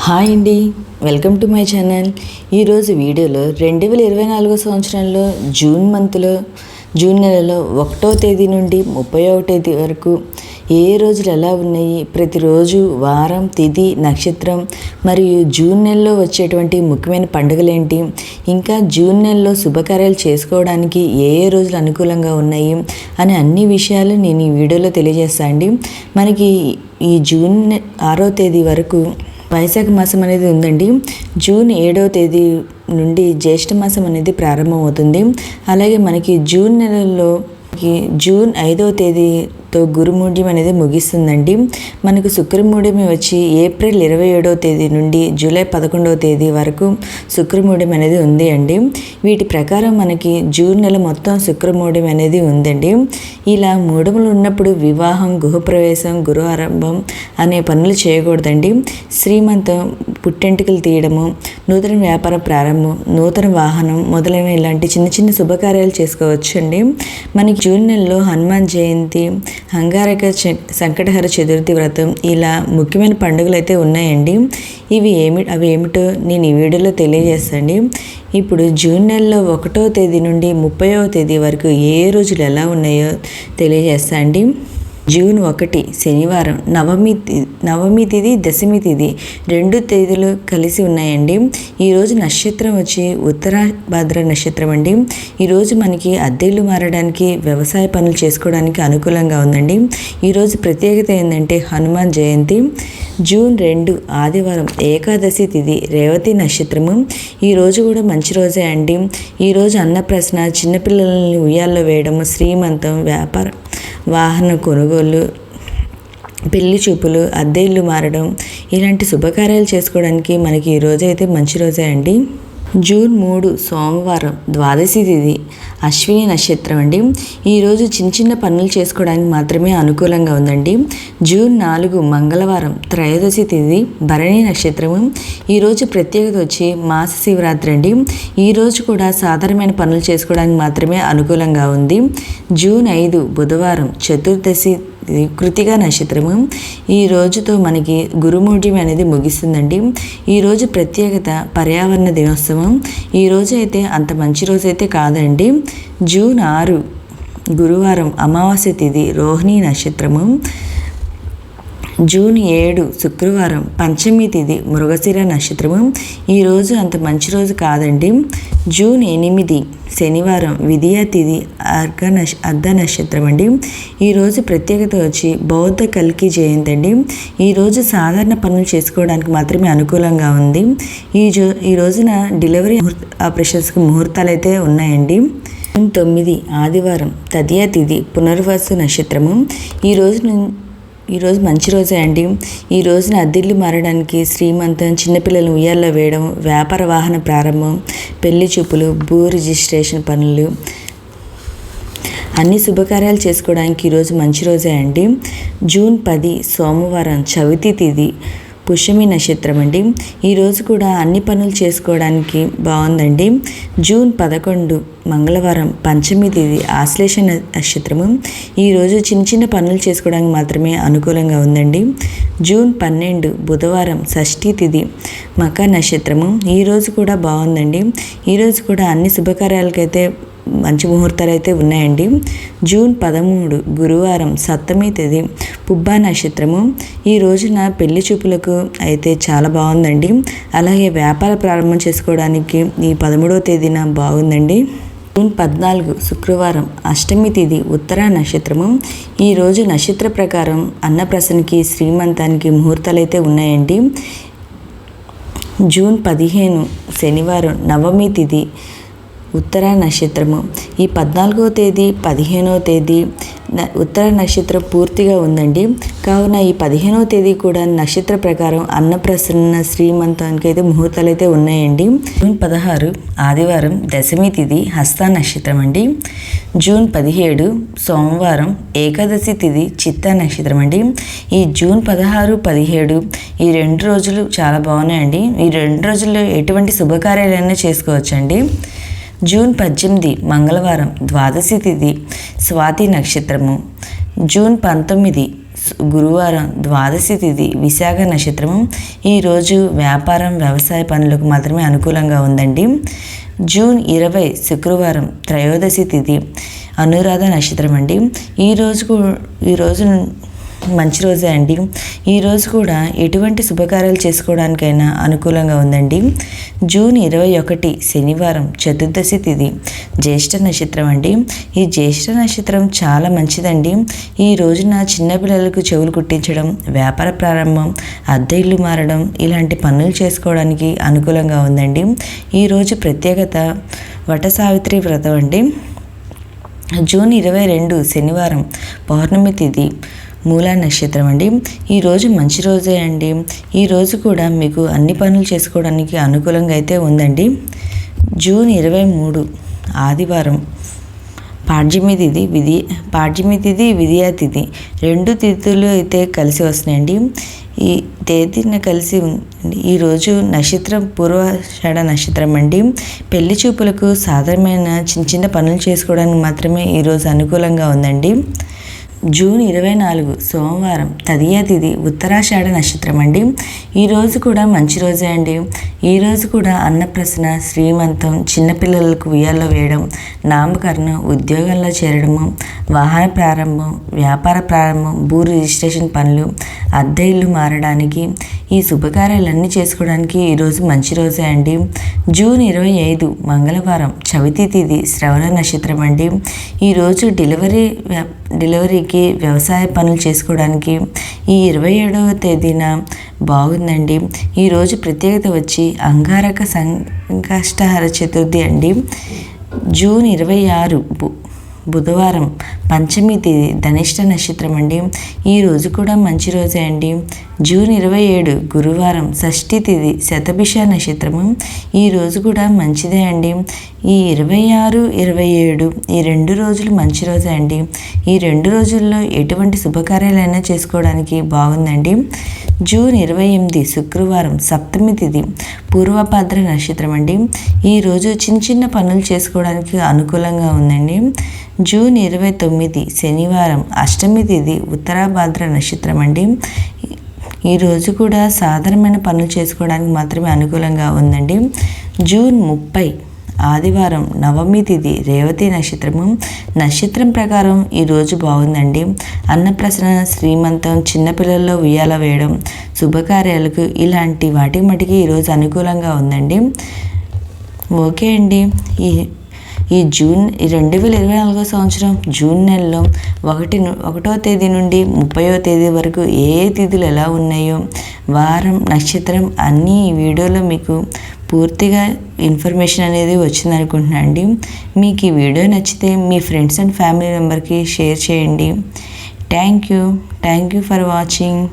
Hi అండి, welcome to my channel. ఈరోజు వీడియోలో 2024 సంవత్సరంలో జూన్ నెలలో 1వ తేదీ నుండి 31వ తేదీ వరకు ఏ రోజులు ఎలా ఉన్నాయి, ప్రతిరోజు వారం, తిథి, నక్షత్రం మరియు జూన్ నెలలో వచ్చేటువంటి ముఖ్యమైన పండుగలు ఏంటి, ఇంకా జూన్ నెలలో శుభకార్యాలు చేసుకోవడానికి ఏ రోజులు అనుకూలంగా ఉన్నాయి అని అన్ని విషయాలు నేను ఈ వీడియోలో తెలియజేస్తాను అండి. మనకి ఈ జూన్ 6వ తేదీ వరకు వైశాఖ మాసం అనేది ఉందండి. జూన్ 7వ తేదీ నుండి జ్యేష్ఠ మాసం అనేది ప్రారంభమవుతుంది. అలాగే మనకి జూన్ నెలలో జూన్ 5వ తేదీతో గురుమూఢ్యం అనేది ముగిస్తుందండి. మనకు శుక్రమూఢ్యం వచ్చి ఏప్రిల్ 27వ తేదీ నుండి జూలై 11వ తేదీ వరకు శుక్రమూఢ్యం అనేది ఉంది అండి. వీటి ప్రకారం మనకి జూన్ నెల మొత్తం శుక్రమూఢ్యం అనేది ఉందండి. ఇలా మూఢములు ఉన్నప్పుడు వివాహం, గృహప్రవేశం, గృహ ఆరంభం అనే పనులు చేయకూడదండి. శ్రీమంతం, పుట్టెంటుకలు తీయడము, నూతన వ్యాపార ప్రారంభం, నూతన వాహనం మొదలైన ఇలాంటి చిన్న చిన్న శుభకార్యాలు చేసుకోవచ్చు అండి. మనకి జూన్ నెలలో హనుమాన్ జయంతి, అంగారక సంకటహర చతుర్థి వ్రతం ఇలా ముఖ్యమైన పండుగలు అయితే ఉన్నాయండి. అవి ఏమిటో నేను ఈ వీడియోలో తెలియజేస్తాను. ఇప్పుడు జూన్ నెలలో 1వ తేదీ నుండి 30వ తేదీ వరకు ఏ రోజులు ఎలా ఉన్నాయో తెలియజేస్తాను అండి. జూన్ 1 శనివారం, నవమి తిథి, దశమి తిథి 2 తేదీలు కలిసి ఉన్నాయండి. ఈరోజు నక్షత్రం వచ్చి ఉత్తరాభాద్ర నక్షత్రం అండి. ఈరోజు మనకి అద్దెలు మారడానికి, వ్యవసాయ పనులు చేసుకోవడానికి అనుకూలంగా ఉందండి. ఈరోజు ప్రత్యేకత ఏంటంటే హనుమాన్ జయంతి. జూన్ 2 ఆదివారం, ఏకాదశి తిథి, రేవతి నక్షత్రము. ఈరోజు కూడా మంచి రోజే అండి. ఈరోజు అన్నప్రసన, చిన్నపిల్లలని ఉయ్యాల్లో వేయడము, శ్రీమంతం, వ్యాపార వాహన కొనుగోలు, పెళ్లి చూపులు, అద్దె ఇల్లు మారడం ఇలాంటి శుభకార్యాలు చేసుకోవడానికి మనకి ఈ రోజు అయితే మంచి రోజే అండి. జూన్ 3 సోమవారం, ద్వాదశి తిథి, అశ్విని నక్షత్రం అండి. ఈరోజు చిన్న చిన్న పనులు చేసుకోవడానికి మాత్రమే అనుకూలంగా ఉందండి. జూన్ 4 మంగళవారం, త్రయోదశి తిథి, భరణి నక్షత్రము. ఈరోజు ప్రత్యేకత వచ్చి మాస శివరాత్రి అండి. ఈరోజు కూడా సాధారణమైన పనులు చేసుకోవడానికి మాత్రమే అనుకూలంగా ఉంది. జూన్ 5 బుధవారం, చతుర్దశి, కృతిక నక్షత్రము. ఈ రోజుతో మనకి గురుమూఢ్యం అనేది ముగిస్తుందండి. ఈరోజు ప్రత్యేకత పర్యావరణ దినోత్సవం. ఈరోజు అయితే అంత మంచి రోజు అయితే కాదండి. జూన్ 6 గురువారం, అమావాస్య తిథి, రోహిణి నక్షత్రము. జూన్ 7 శుక్రవారం, పంచమి తిథి, మృగశిర నక్షత్రము. ఈరోజు అంత మంచి రోజు కాదండి. జూన్ 8 శనివారం, విధియ తిథి, అర్ధ నక్షత్రం అండి. ఈరోజు ప్రత్యేకత వచ్చి బౌద్ధ కల్కి జయంతి అండి. ఈరోజు సాధారణ పనులు చేసుకోవడానికి మాత్రమే అనుకూలంగా ఉంది. ఈ రోజున డెలివరీ ఆపరేషన్స్కి ముహూర్తాలు అయితే ఉన్నాయండి. జూన్ 9 ఆదివారం, తదియ తిథి, పునర్వసు నక్షత్రము. ఈరోజు మంచి రోజే అండి. ఈ రోజున అద్దెల్లు మారడానికి, శ్రీమంతం, చిన్నపిల్లలను ఉయ్యాల్లో వేయడం, వ్యాపార వాహన ప్రారంభం, పెళ్లి చూపులు, భూ రిజిస్ట్రేషన్ పనులు అన్ని శుభకార్యాలు చేసుకోవడానికి ఈరోజు మంచి రోజే అండి. జూన్ 10 సోమవారం, చవితి తిథి, పుష్యమి నక్షత్రం అండి. ఈరోజు కూడా అన్ని పనులు చేసుకోవడానికి బాగుందండి. జూన్ 11 మంగళవారం, పంచమి తిథి, ఆశ్లేష నక్షత్రము. ఈరోజు చిన్న చిన్న పనులు చేసుకోవడానికి మాత్రమే అనుకూలంగా ఉందండి. జూన్ 12 బుధవారం, షష్ఠి తిథి, మక నక్షత్రము. ఈరోజు కూడా బాగుందండి. ఈరోజు కూడా అన్ని శుభకార్యాలకైతే మంచి ముహూర్తాలు అయితే ఉన్నాయండి. జూన్ 13 గురువారం, సప్తమి తిథి, పుబ్బా నక్షత్రము. ఈ రోజున పెళ్లి చూపులకు అయితే చాలా బాగుందండి. అలాగే వ్యాపార ప్రారంభం చేసుకోవడానికి ఈ 13వ తేదీన బాగుందండి. జూన్ 14 శుక్రవారం, అష్టమి తిథి, ఉత్తర నక్షత్రము. ఈరోజు నక్షత్ర ప్రకారం అన్నప్రసన్నకి, శ్రీమంతానికి ముహూర్తాలు అయితే ఉన్నాయండి. జూన్ 15 శనివారం, నవమి తిథి, ఉత్తర నక్షత్రము. ఈ 14వ తేదీ, 15వ తేదీ ఉత్తర నక్షత్రం పూర్తిగా ఉందండి. కావున ఈ 15వ తేదీ కూడా నక్షత్ర ప్రకారం అన్నప్రసన్న, శ్రీమంతానికి అయితే ముహూర్తాలు అయితే ఉన్నాయండి. జూన్ 16 ఆదివారం, దశమి తిథి, హస్త నక్షత్రం అండి. జూన్ 17 సోమవారం, ఏకాదశి తిథి, చిత్త నక్షత్రం అండి. ఈ జూన్ 16, 17 ఈ 2 రోజులు చాలా బాగున్నాయండి. ఈ 2 రోజుల్లో ఎటువంటి శుభకార్యాలైనా చేసుకోవచ్చండి. జూన్ 18 మంగళవారం, ద్వాదశి తిథి, స్వాతి నక్షత్రము. జూన్ 19 గురువారం ద్వాదశి తిథి విశాఖ నక్షత్రము. ఈరోజు వ్యాపారం వ్యవసాయ పనులకు మాత్రమే అనుకూలంగా ఉందండి. జూన్ 20 శుక్రవారం త్రయోదశి తిథి అనురాధ నక్షత్రం అండి. ఈరోజు మంచి రోజే అండి. ఈరోజు కూడా ఎటువంటి శుభకార్యాలు చేసుకోవడానికైనా అనుకూలంగా ఉందండి. జూన్ 21 శనివారం చతుర్దశి తిథి జ్యేష్ఠ నక్షత్రం అండి. ఈ జ్యేష్ఠ నక్షత్రం చాలా మంచిదండి. ఈ రోజున చిన్నపిల్లలకు చెవులు కుట్టించడం, వ్యాపార ప్రారంభం, అద్దె ఇల్లు మారడం ఇలాంటి పనులు చేసుకోవడానికి అనుకూలంగా ఉందండి. ఈరోజు ప్రత్యేకత వట సావిత్రి వ్రతం అండి. జూన్ 22 శనివారం పౌర్ణమి తిథి మూలా నక్షత్రం అండి. ఈరోజు మంచి రోజే అండి. ఈరోజు కూడా మీకు అన్ని పనులు చేసుకోవడానికి అనుకూలంగా అయితే ఉందండి. జూన్ 23 ఆదివారం పాడ్యమి తిథి విధియా తిథి 2 తిథులు అయితే కలిసి వస్తున్నాయండి. ఈ తేదీన కలిసి ఉంది. ఈరోజు నక్షత్రం పూర్వాషాఢ నక్షత్రం అండి. పెళ్లి చూపులకు సాధారణమైన చిన్న పనులు చేసుకోవడానికి మాత్రమే ఈరోజు అనుకూలంగా ఉందండి. జూన్ 24 సోమవారం తదియా తిథి ఉత్తరాషాఢ నక్షత్రం అండి. ఈరోజు కూడా మంచి రోజే అండి. ఈరోజు కూడా అన్నప్రసన, శ్రీమంతం, చిన్నపిల్లలకు ఉయ్యాల్లో వేయడం, నామకరణం, ఉద్యోగంలో చేరడము, వాహన ప్రారంభం, వ్యాపార ప్రారంభం, భూ రిజిస్ట్రేషన్ పనులు, అద్దె ఇల్లు మారడానికి, ఈ శుభకార్యాలన్నీ చేసుకోవడానికి ఈరోజు మంచి రోజే అండి. జూన్ 25 మంగళవారం చవితి తిథి శ్రవణ నక్షత్రం అండి. ఈరోజు డెలివరీకి వ్యవసాయ పనులు చేసుకోవడానికి ఈ 27వ తేదీన బాగుందండి. ఈరోజు ప్రత్యేకత వచ్చి అంగారక సంకష్టహర చతుర్థి అండి. జూన్ 26 బుధవారం పంచమి తిథి ధనిష్ట నక్షత్రం అండి. ఈరోజు కూడా మంచి రోజే అండి. జూన్ 27 గురువారం షష్ఠి తిథి శతభిష నక్షత్రము. ఈరోజు కూడా మంచిదే అండి. ఈ 26, 27 ఈ 2 రోజులు మంచి రోజే అండి. ఈ 2 రోజుల్లో ఎటువంటి శుభకార్యాలైనా చేసుకోవడానికి బాగుందండి. జూన్ 28 శుక్రవారం సప్తమి తిథి పూర్వభద్ర నక్షత్రం అండి. ఈరోజు చిన్న పనులు చేసుకోవడానికి అనుకూలంగా ఉందండి. జూన్ 29 శనివారం అష్టమి తిథి ఉత్తరాభాద్ర నక్షత్రం అండి. ఈరోజు కూడా సాధారణమైన పనులు చేసుకోవడానికి మాత్రమే అనుకూలంగా ఉందండి. జూన్ 30 ఆదివారం నవమి తిథి రేవతి నక్షత్రము. నక్షత్రం ప్రకారం ఈరోజు బాగుందండి. అన్నప్రసన, శ్రీమంతం, చిన్నపిల్లల్లో ఉయ్యాల వేయడం, శుభకార్యాలకు ఇలాంటి వాటి మటుకి ఈరోజు అనుకూలంగా ఉందండి. ఓకే అండి. ఈ 2024 సంవత్సరం జూన్ నెలలో 1వ తేదీ నుండి 30వ తేదీ వరకు ఏ తిథులు ఎలా ఉన్నాయో, వారం, నక్షత్రం అన్నీ ఈ వీడియోలో మీకు పూర్తిగా ఇన్ఫర్మేషన్ అనేది వచ్చింది అనుకుంటున్నాను అండి. మీకు ఈ వీడియో నచ్చితే మీ ఫ్రెండ్స్ అండ్ ఫ్యామిలీ మెంబర్కి షేర్ చేయండి. Thank you for watching.